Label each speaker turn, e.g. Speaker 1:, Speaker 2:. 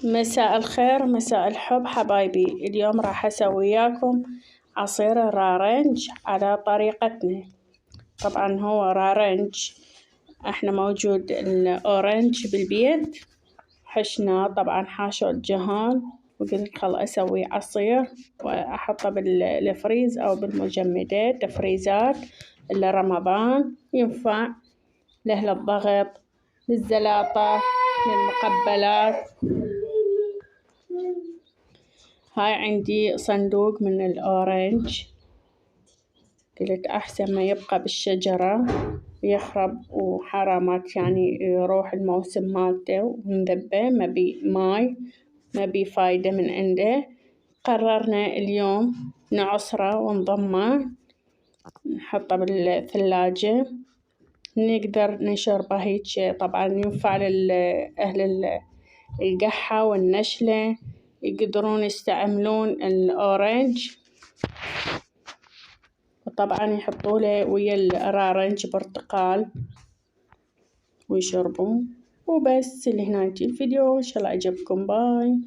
Speaker 1: مساء الخير، مساء الحب حبايبي. اليوم راح أسوي وياكم عصير الرارنج على طريقتنا. طبعا هو رارنج، احنا موجود الأورنج بالبيت، حشناه طبعا حاشو الجهان، وقلت خل أسوي عصير وأحطه بالفريز أو بالمجمدات تفريزات لرمضان، ينفع له للضغط، للزلاطة، للمقبلات. هاي عندي صندوق من الأورنج، قلت أحسن ما يبقى بالشجرة يخرب وحرامات يعني يروح الموسم مالته ونذبه، ما بيه ماي ما بيه فايدة من عنده. قررنا اليوم نعصره ونضمه نحطه بالثلاجة، نقدر نشربه هيج. طبعا ينفع لأهل القحة والنشلة، يقدرون يستعملون الأورنج، وطبعا يحطوله ويا الرارنج برتقال ويشربون. وبس لهنا يجي الفيديو، إن شاء الله عجبكم. باي.